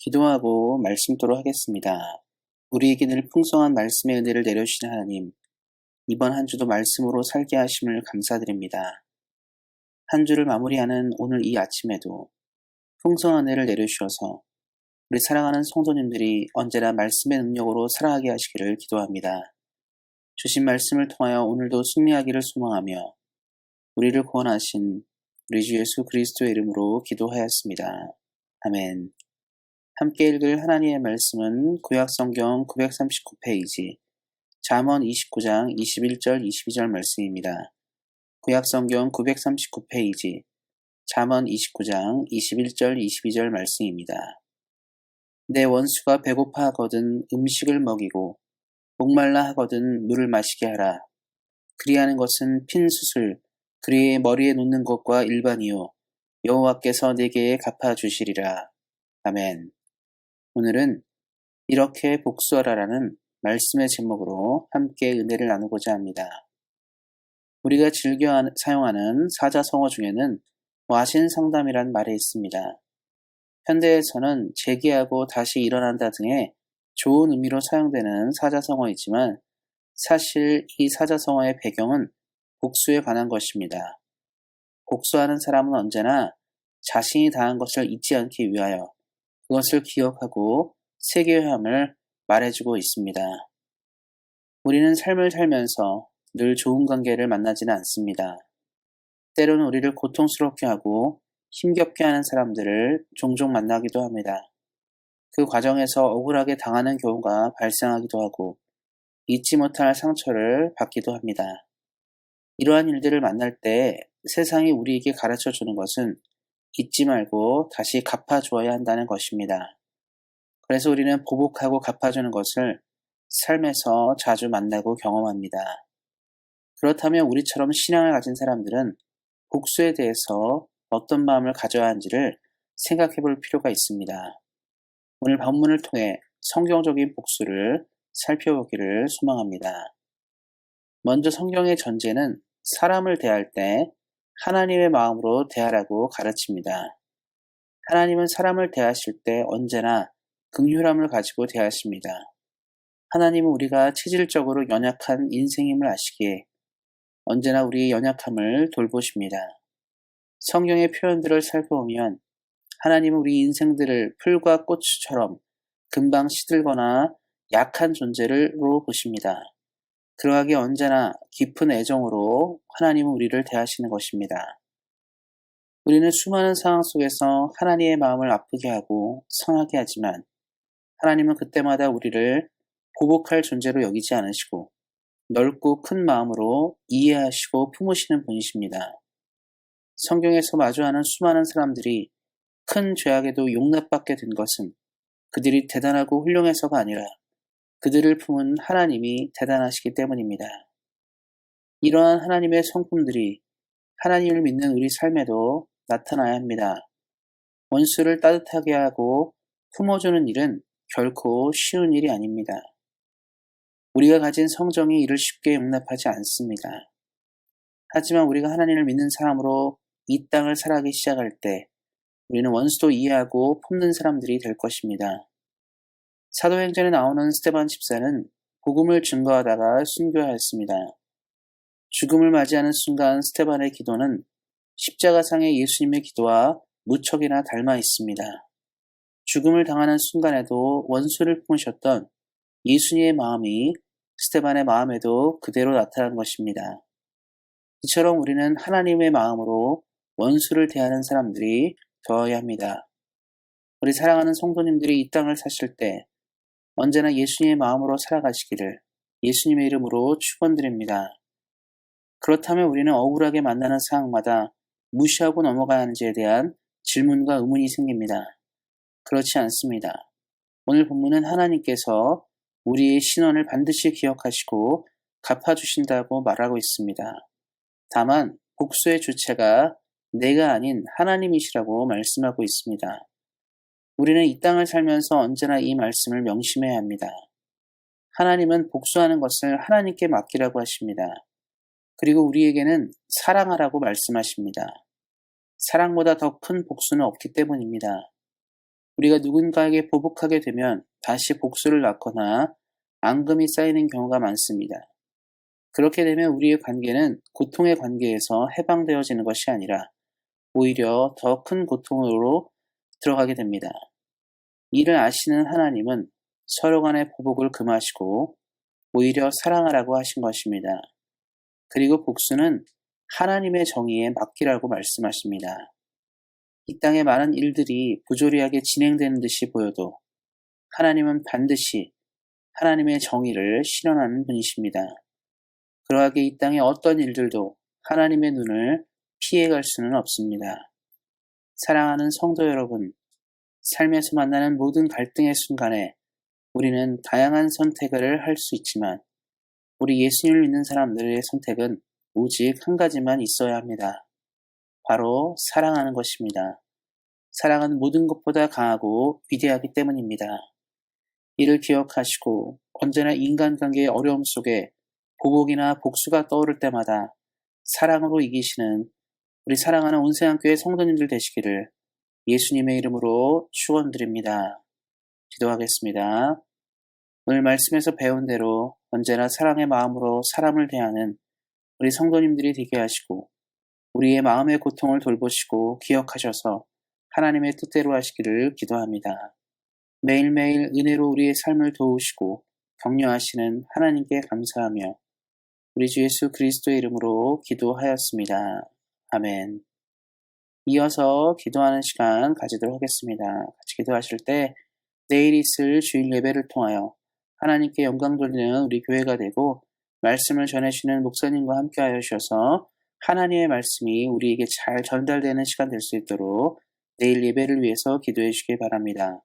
기도하고 말씀토록 하겠습니다. 우리에게 늘 풍성한 말씀의 은혜를 내려주신 하나님, 이번 한 주도 말씀으로 살게 하심을 감사드립니다. 한 주를 마무리하는 오늘 이 아침에도 풍성한 은혜를 내려주셔서 우리 사랑하는 성도님들이 언제나 말씀의 능력으로 살아가게 하시기를 기도합니다. 주신 말씀을 통하여 오늘도 승리하기를 소망하며 우리를 구원하신 우리 주 예수 그리스도의 이름으로 기도하였습니다. 아멘. 함께 읽을 하나님의 말씀은 구약성경 939페이지 잠언 29장 21절 22절 말씀입니다. 구약성경 939페이지 잠언 29장 21절 22절 말씀입니다. 내 원수가 배고파 하거든 음식을 먹이고 목말라 하거든 물을 마시게 하라. 그리하는 것은 핀 숯을 그의 머리에 놓는 것과 일반이요 여호와께서 내게 갚아주시리라. 아멘. 오늘은 이렇게 복수하라라는 말씀의 제목으로 함께 은혜를 나누고자 합니다. 우리가 즐겨 사용하는 사자성어 중에는 와신상담이란 말이 있습니다. 현대에서는 재기하고 다시 일어난다 등의 좋은 의미로 사용되는 사자성어이지만 사실 이 사자성어의 배경은 복수에 관한 것입니다. 복수하는 사람은 언제나 자신이 당한 것을 잊지 않기 위하여 그것을 기억하고 새겨야 함을 말해주고 있습니다. 우리는 삶을 살면서 늘 좋은 관계를 만나지는 않습니다. 때로는 우리를 고통스럽게 하고 힘겹게 하는 사람들을 종종 만나기도 합니다. 그 과정에서 억울하게 당하는 경우가 발생하기도 하고 잊지 못할 상처를 받기도 합니다. 이러한 일들을 만날 때 세상이 우리에게 가르쳐 주는 것은 잊지 말고 다시 갚아주어야 한다는 것입니다. 그래서 우리는 보복하고 갚아주는 것을 삶에서 자주 만나고 경험합니다. 그렇다면 우리처럼 신앙을 가진 사람들은 복수에 대해서 어떤 마음을 가져야 하는지를 생각해 볼 필요가 있습니다. 오늘 본문을 통해 성경적인 복수를 살펴보기를 소망합니다. 먼저 성경의 전제는 사람을 대할 때 하나님의 마음으로 대하라고 가르칩니다. 하나님은 사람을 대하실 때 언제나 긍휼함을 가지고 대하십니다. 하나님은 우리가 체질적으로 연약한 인생임을 아시기에 언제나 우리의 연약함을 돌보십니다. 성경의 표현들을 살펴보면 하나님은 우리 인생들을 풀과 꽃처럼 금방 시들거나 약한 존재로 보십니다. 그러하기에 언제나 깊은 애정으로 하나님은 우리를 대하시는 것입니다. 우리는 수많은 상황 속에서 하나님의 마음을 아프게 하고 상하게 하지만 하나님은 그때마다 우리를 보복할 존재로 여기지 않으시고 넓고 큰 마음으로 이해하시고 품으시는 분이십니다. 성경에서 마주하는 수많은 사람들이 큰 죄악에도 용납받게 된 것은 그들이 대단하고 훌륭해서가 아니라 그들을 품은 하나님이 대단하시기 때문입니다. 이러한 하나님의 성품들이 하나님을 믿는 우리 삶에도 나타나야 합니다. 원수를 따뜻하게 하고 품어주는 일은 결코 쉬운 일이 아닙니다. 우리가 가진 성정이 이를 쉽게 용납하지 않습니다. 하지만 우리가 하나님을 믿는 사람으로 이 땅을 살아가기 시작할 때 우리는 원수도 이해하고 품는 사람들이 될 것입니다. 사도행전에 나오는 스데반 집사는 복음을 증거하다가 순교하였습니다. 죽음을 맞이하는 순간 스데반의 기도는 십자가상의 예수님의 기도와 무척이나 닮아 있습니다. 죽음을 당하는 순간에도 원수를 품으셨던 예수님의 마음이 스데반의 마음에도 그대로 나타난 것입니다. 이처럼 우리는 하나님의 마음으로 원수를 대하는 사람들이 되어야 합니다. 우리 사랑하는 성도님들이 이 땅을 사실 때 언제나 예수님의 마음으로 살아가시기를 예수님의 이름으로 축원드립니다. 그렇다면 우리는 억울하게 만나는 상황마다 무시하고 넘어가야 하는지에 대한 질문과 의문이 생깁니다. 그렇지 않습니다. 오늘 본문은 하나님께서 우리의 신원을 반드시 기억하시고 갚아주신다고 말하고 있습니다. 다만 복수의 주체가 내가 아닌 하나님이시라고 말씀하고 있습니다. 우리는 이 땅을 살면서 언제나 이 말씀을 명심해야 합니다. 하나님은 복수하는 것을 하나님께 맡기라고 하십니다. 그리고 우리에게는 사랑하라고 말씀하십니다. 사랑보다 더 큰 복수는 없기 때문입니다. 우리가 누군가에게 보복하게 되면 다시 복수를 낳거나 앙금이 쌓이는 경우가 많습니다. 그렇게 되면 우리의 관계는 고통의 관계에서 해방되어지는 것이 아니라 오히려 더 큰 고통으로 들어가게 됩니다. 이를 아시는 하나님은 서로 간의 보복을 금하시고 오히려 사랑하라고 하신 것입니다. 그리고 복수는 하나님의 정의에 맡기라고 말씀하십니다. 이 땅의 많은 일들이 부조리하게 진행되는 듯이 보여도 하나님은 반드시 하나님의 정의를 실현하는 분이십니다. 그러하게 이 땅의 어떤 일들도 하나님의 눈을 피해갈 수는 없습니다. 사랑하는 성도 여러분, 삶에서 만나는 모든 갈등의 순간에 우리는 다양한 선택을 할 수 있지만 우리 예수님을 믿는 사람들의 선택은 오직 한 가지만 있어야 합니다. 바로 사랑하는 것입니다. 사랑은 모든 것보다 강하고 위대하기 때문입니다. 이를 기억하시고 언제나 인간관계의 어려움 속에 보복이나 복수가 떠오를 때마다 사랑으로 이기시는 우리 사랑하는 온세안교회 성도님들 되시기를 예수님의 이름으로 축원드립니다. 기도하겠습니다. 오늘 말씀에서 배운 대로 언제나 사랑의 마음으로 사람을 대하는 우리 성도님들이 되게 하시고 우리의 마음의 고통을 돌보시고 기억하셔서 하나님의 뜻대로 하시기를 기도합니다. 매일매일 은혜로 우리의 삶을 도우시고 격려하시는 하나님께 감사하며 우리 주 예수 그리스도의 이름으로 기도하였습니다. 아멘. 이어서 기도하는 시간 가지도록 하겠습니다. 같이 기도하실 때 내일 있을 주일 예배를 통하여 하나님께 영광 돌리는 우리 교회가 되고 말씀을 전해주시는 목사님과 함께 하여 주셔서 하나님의 말씀이 우리에게 잘 전달되는 시간 될 수 있도록 내일 예배를 위해서 기도해 주시기 바랍니다.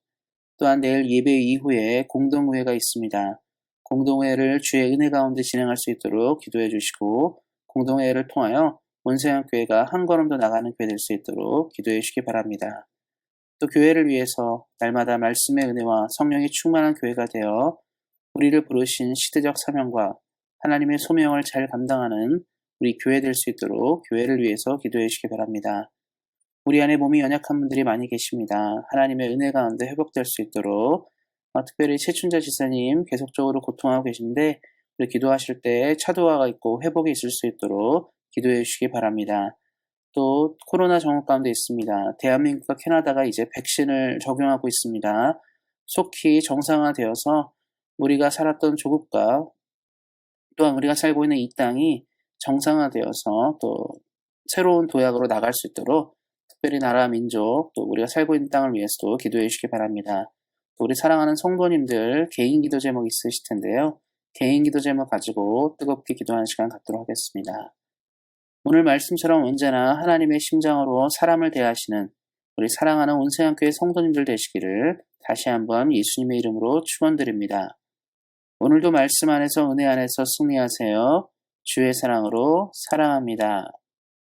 또한 내일 예배 이후에 공동회가 있습니다. 공동회를 주의 은혜 가운데 진행할 수 있도록 기도해 주시고 공동회를 통하여 온세안교회가 한 걸음 더 나가는 교회 될 수 있도록 기도해 주시기 바랍니다. 또 교회를 위해서 날마다 말씀의 은혜와 성령이 충만한 교회가 되어 우리를 부르신 시대적 사명과 하나님의 소명을 잘 감당하는 우리 교회 될 수 있도록 교회를 위해서 기도해 주시기 바랍니다. 우리 안에 몸이 연약한 분들이 많이 계십니다. 하나님의 은혜 가운데 회복될 수 있도록 특별히 최춘자 지사님 계속적으로 고통하고 계신데 우리 기도하실 때 차도화가 있고 회복이 있을 수 있도록 기도해 주시기 바랍니다. 또 코로나 정국 가운데 있습니다. 대한민국과 캐나다가 이제 백신을 적용하고 있습니다. 속히 정상화되어서 우리가 살았던 조국과 또한 우리가 살고 있는 이 땅이 정상화되어서 또 새로운 도약으로 나갈 수 있도록 특별히 나라 민족 또 우리가 살고 있는 땅을 위해서도 기도해 주시기 바랍니다. 또 우리 사랑하는 성도님들 개인 기도 제목 있으실 텐데요. 개인 기도 제목 가지고 뜨겁게 기도하는 시간 갖도록 하겠습니다. 오늘 말씀처럼 언제나 하나님의 심장으로 사람을 대하시는 우리 사랑하는 온세안교회 성도님들 되시기를 다시 한번 예수님의 이름으로 축원드립니다. 오늘도 말씀 안에서 은혜 안에서 승리하세요. 주의 사랑으로 사랑합니다.